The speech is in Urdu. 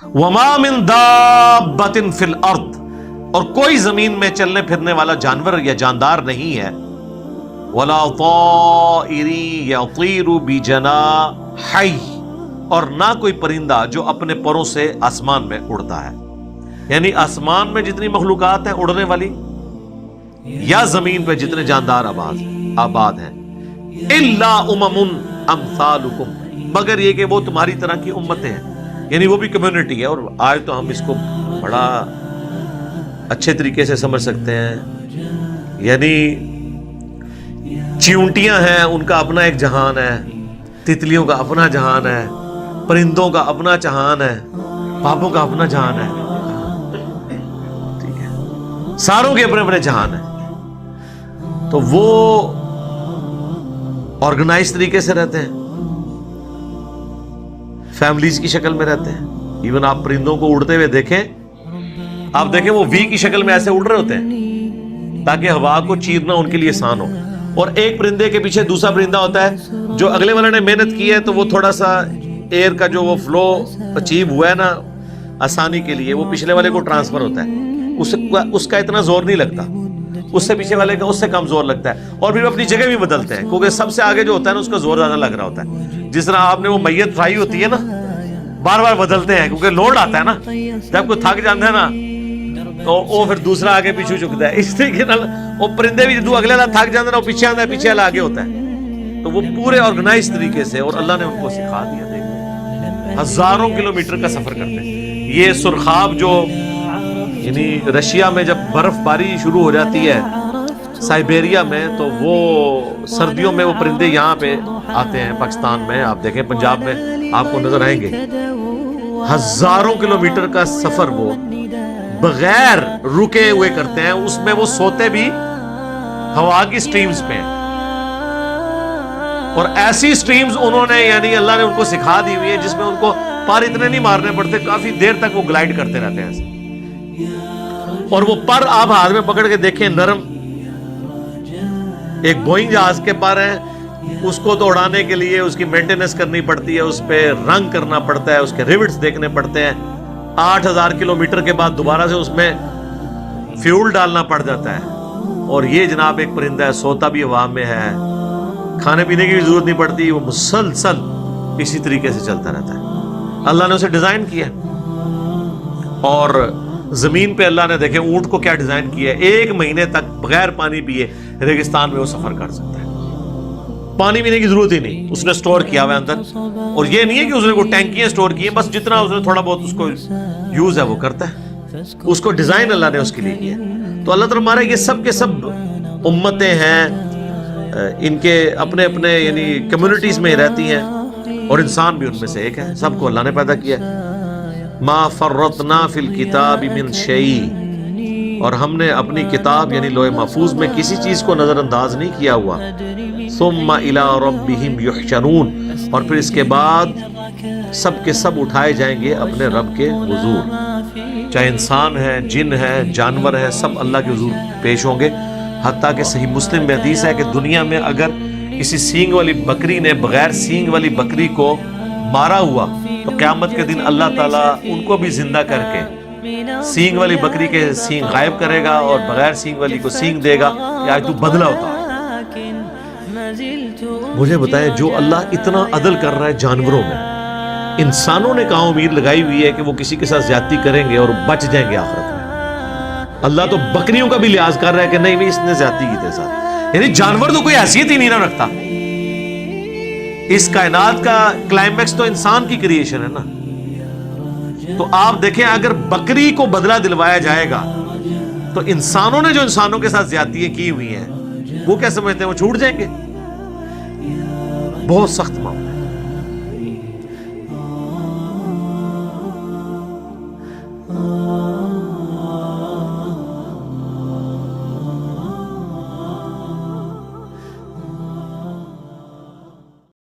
وما من دابۃ فی الارض، اور کوئی زمین میں چلنے پھرنے والا جانور یا جاندار نہیں ہے، ولا طائر یطیر بجناحی، اور نہ کوئی پرندہ جو اپنے پروں سے آسمان میں اڑتا ہے، یعنی آسمان میں جتنی مخلوقات ہیں اڑنے والی یا زمین پہ جتنے جاندار آباد ہیں، الا امم امثالکم، مگر یہ کہ وہ تمہاری طرح کی امتیں ہیں، یعنی وہ بھی کمیونٹی ہے۔ اور آج تو ہم اس کو بڑا اچھے طریقے سے سمجھ سکتے ہیں، یعنی چیونٹیاں ہیں، ان کا اپنا ایک جہان ہے، تتلیوں کا اپنا جہان ہے، پرندوں کا اپنا جہان ہے، پاپوں کا اپنا جہان ہے، ٹھیک ہے، ساروں کے اپنے اپنے جہان ہیں۔ تو وہ آرگنائز طریقے سے رہتے ہیں، فیملیز کی شکل میں رہتے ہیں۔ ایون آپ پرندوں کو اڑتے ہوئے دیکھیں، آپ دیکھیں وہ وی کی شکل میں ایسے اڑ رہے ہوتے ہیں تاکہ ہوا کو چیرنا ان کے لیے آسان ہو، اور ایک پرندے کے پیچھے دوسرا پرندہ ہوتا ہے، جو اگلے والے نے محنت کی ہے تو وہ تھوڑا سا ایئر کا جو وہ فلو اچیو ہوا ہے نا آسانی کے لیے، وہ پچھلے والے کو ٹرانسفر ہوتا ہے، اس کا اتنا زور نہیں لگتا، اس سے پیچھے والے کا اس سے کم زور لگتا ہے، اور پھر اپنی جگہ بھی بدلتے ہیں، کیونکہ سب سے آگے جو ہوتا ہے نا اس کا زور زیادہ لگ رہا ہوتا ہے۔ جس طرح آپ نے وہ میت اٹھائی ہوتی ہے نا، بار بار بدلتے ہیں کیونکہ لوڈ آتا ہے نا، جب کوئی تھک جاتا ہے نا تو وہ پھر دوسرا آگے پیچھے جھکتا ہے، اس طریقے نال وہ پرندے بھی جدو اگلے والا تھک جاتا ہے نا وہ پیچھے آتا ہے، پیچھے والا آگے ہوتا ہے۔ تو وہ پورے آرگنائز طریقے سے، اور اللہ نے ان کو سکھا دیا، دیکھو ہزاروں کلومیٹر کا سفر کرتے ہیں۔ یہ سرخاب جو یعنی رشیا میں جب برف باری شروع ہو جاتی ہے سائبیریا میں، تو وہ سردیوں میں وہ پرندے یہاں پہ آتے ہیں پاکستان میں، آپ دیکھیں پنجاب میں آپ کو نظر آئیں گے، ہزاروں کلومیٹر کا سفر وہ بغیر رکے ہوئے کرتے ہیں، اس میں وہ سوتے بھی ہوا کی سٹریمز پہ ہیں، اور ایسی سٹریمز انہوں نے یعنی اللہ نے ان کو سکھا دی ہوئی ہے جس میں ان کو پر اتنے نہیں مارنے پڑتے، کافی دیر تک وہ گلائڈ کرتے رہتے ہیں ایسے۔ اور وہ پر آپ ہاتھ میں پکڑ کے دیکھیں، نرم، ایک بوئنگ جہاز کے پر ہیں، اس کو تو اڑانے کے لیے اس کی مینٹیننس کرنی پڑتی ہے، اس پہ رنگ کرنا پڑتا ہے، اس کے ریوٹس دیکھنے پڑتے ہیں، 8000 کلومیٹر کے بعد دوبارہ سے اس میں فیول ڈالنا پڑ جاتا ہے۔ اور یہ جناب ایک پرندہ ہے، سوتا بھی ہوا میں ہے، کھانے پینے کی بھی ضرورت نہیں پڑتی، وہ مسلسل اسی طریقے سے چلتا رہتا ہے۔ اللہ نے اسے ڈیزائن کیا، اور زمین پہ اللہ نے دیکھیں اونٹ کو کیا ڈیزائن کیا ہے، 1 مہینے تک بغیر پانی پیے ریگستان میں وہ سفر کر سکتا ہے، پانی پینے کی ضرورت ہی نہیں، اس نے سٹور کیا ہوا ہے اندر۔ اور یہ نہیں ہے کہ اس نے کوئی ٹینکیاں سٹور کی ہیں، بس جتنا اس نے تھوڑا بہت اس کو یوز ہے وہ کرتا ہے، اس کو ڈیزائن اللہ نے اس کے لیے کیا۔ تو اللہ تعالیٰ ہمارا یہ سب کے سب امتیں ہیں، ان کے اپنے اپنے یعنی کمیونٹیز میں رہتی ہیں، اور انسان بھی ان میں سے ایک ہے، سب کو اللہ نے پیدا کیا ہے۔ ما فرطنا فی الکتاب من شیء، اور ہم نے اپنی کتاب یعنی لوح محفوظ میں کسی چیز کو نظر انداز نہیں کیا ہوا۔ ثم الی ربہم یحشرون، اور پھر اس کے بعد سب کے سب اٹھائے جائیں گے اپنے رب کے حضور، چاہے انسان ہے، جن ہے، جانور ہے، سب اللہ کے حضور پیش ہوں گے۔ حتیٰ کہ صحیح مسلم میں حدیث ہے کہ دنیا میں اگر کسی سینگ والی بکری نے بغیر سینگ والی بکری کو مارا ہوا تو قیامت کے دن اللہ تعالیٰ ان کو بھی زندہ کر کے سینگ والی بکری کے سینگ غائب کرے گا، اور بغیر سینگ والی کو سینگ دے گا کہ آج تو بدلہ ہوتا ہے۔ مجھے بتائیں، جو اللہ اتنا عدل کر رہا ہے جانوروں میں، انسانوں نے کہاں امید لگائی ہوئی ہے کہ وہ کسی کے ساتھ زیادتی کریں گے اور بچ جائیں گے آخرت میں؟ اللہ تو بکریوں کا بھی لحاظ کر رہا ہے کہ نہیں بھی اس نے زیادتی کی تھے ساتھ، یعنی جانور تو کوئی حیثیت ہی نہیں نہ رکھتا۔ اس کائنات کا کلائمیکس تو انسان کی کریشن ہے نا، تو آپ دیکھیں اگر بکری کو بدلہ دلوایا جائے گا تو انسانوں نے جو انسانوں کے ساتھ زیادتیاں کی ہوئی ہیں وہ کیا سمجھتے ہیں وہ چھوٹ جائیں گے؟ بہت سخت معاملہ۔